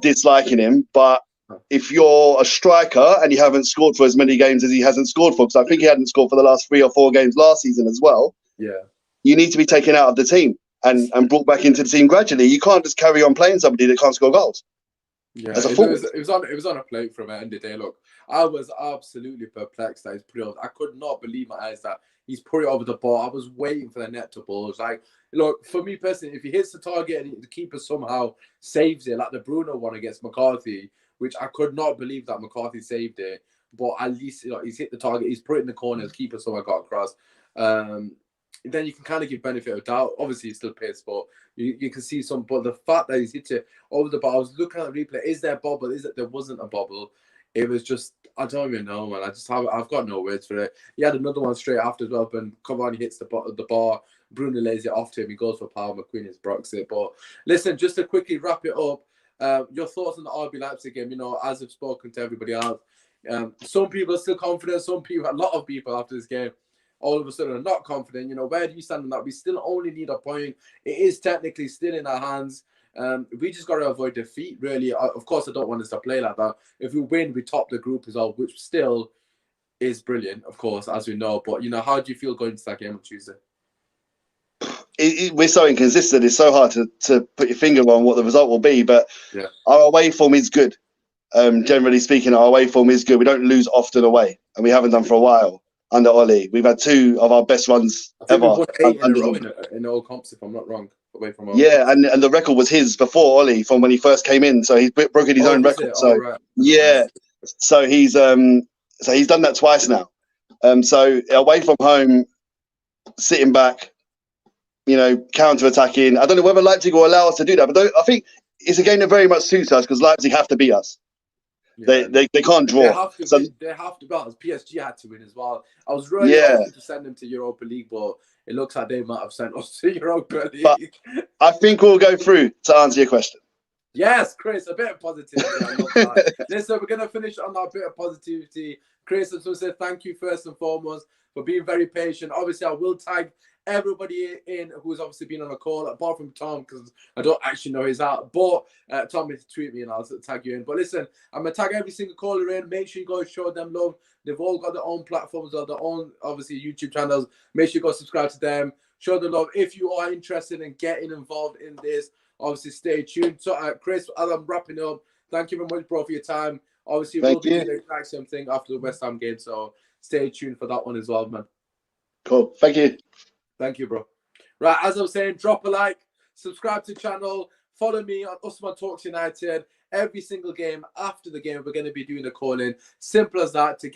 F: disliking him, but if you're a striker and you haven't scored for as many games as he hasn't scored for, because I think he hadn't scored for the last 3 or 4 games last season as well, you need to be taken out of the team and brought back into the team gradually. You can't just carry on playing somebody that can't score goals.
A: Yeah, it was on a plate from the end of the day. Look, I was absolutely perplexed that he's put it over. I could not believe my eyes that he's put it over the bar. I was waiting for the net to bulge. Like, look, for me personally, if he hits the target and the keeper somehow saves it, like the Bruno one against McCarthy, which I could not believe that McCarthy saved it, but at least he's hit the target, he's put it in the corner, his keeper somehow got across. Then you can kind of give benefit of doubt. Obviously, he still pays, but you can see some. But the fact that he's hit it over the bar, I was looking at the replay. Is there a bubble? Is it there wasn't a bubble? It was just I don't even know, man. I've got no words for it. He had another one straight after as well, but Cavani hits the bar. Bruno lays it off to him. He goes for power. McQueen is Brock's it. But listen, just to quickly wrap it up, your thoughts on the RB Leipzig game? You know, as I've spoken to everybody else, some people are still confident. A lot of people after this game, all of a sudden are not confident. You know, where do you stand on that? We still only need a point. It is technically still in our hands. We just got to avoid defeat, really. Of course, I don't want us to play like that. If we win, we top the group as well, which still is brilliant, of course, as we know. But, you know, how do you feel going into that game on Tuesday?
F: We're so inconsistent. It's so hard to put your finger on what the result will be. But our away form is good. Generally speaking, our away form is good. We don't lose often away, and we haven't done for a while under Ollie. We've had 2 of our best runs ever.
A: We've won 8 in a row in all comps, if I'm not wrong. Away from home.
F: Yeah, and the record was his before Ollie, from when he first came in. So he's broken his own record. So
A: right.
F: yeah, so he's done that twice now. So away from home, sitting back, you know, counter-attacking. I don't know whether Leipzig will allow us to do that, but I think it's a game that very much suits us because Leipzig have to beat us. Yeah. They can't draw.
A: They have to beat us. PSG had to win as well. I was really hoping to send them to Europa League, but it looks like they might have sent us to Europa League.
F: But I think we'll go through to answer your question.
A: Yes, Chris, a bit of positivity. Listen, we're going to finish on that bit of positivity. Chris, I just want to say thank you first and foremost for being very patient. Obviously, I will tag everybody in who's obviously been on a call, apart from Tom, because I don't actually know he's out. But Tom will tweet me and I'll tag you in. But listen, I'm going to tag every single caller in. Make sure you go show them love. They've all got their own platforms or their own, obviously, YouTube channels. Make sure you go subscribe to them. Show them love. If you are interested in getting involved in this, obviously stay tuned. So, Chris, as I'm wrapping up, thank you very much, bro, for your time. Obviously, we'll do the exact same thing after the West Ham game. So stay tuned for that one as well, man.
F: Cool. Thank you.
A: Thank you, bro. Right, as I was saying, drop a like, subscribe to the channel, follow me on Usman Talks United. Every single game after the game, we're going to be doing a call-in. Simple as that, to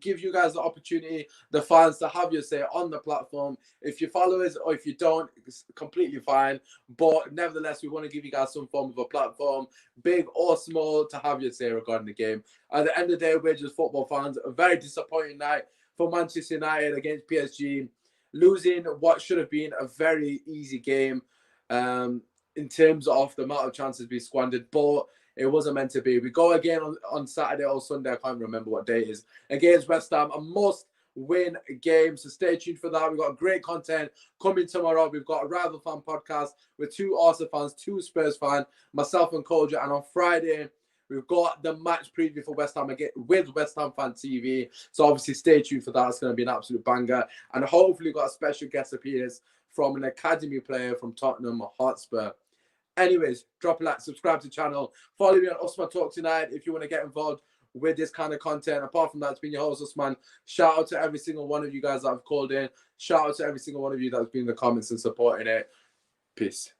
A: give you guys the opportunity, the fans, to have your say on the platform. If you follow us or if you don't, it's completely fine. But nevertheless, we want to give you guys some form of a platform, big or small, to have your say regarding the game. At the end of the day, we're just football fans. A very disappointing night for Manchester United against PSG. Losing what should have been a very easy game in terms of the amount of chances we squandered, but it wasn't meant to be. We go again on Saturday or Sunday, I can't remember what day it is, against West Ham, a must-win game, so stay tuned for that. We've got great content coming tomorrow. We've got a Rival Fan podcast with 2 Arsenal fans, 2 Spurs fans, myself and Kolja, and on Friday, we've got the match preview for West Ham again with West Ham Fan TV. So obviously stay tuned for that. It's going to be an absolute banger. And hopefully we've got a special guest appearance from an academy player from Tottenham Hotspur. Anyways, drop a like, subscribe to the channel. Follow me on Usman Talks United if you want to get involved with this kind of content. Apart from that, it's been your host, Usman. Shout out to every single one of you guys that have called in. Shout out to every single one of you that's been in the comments and supporting it. Peace.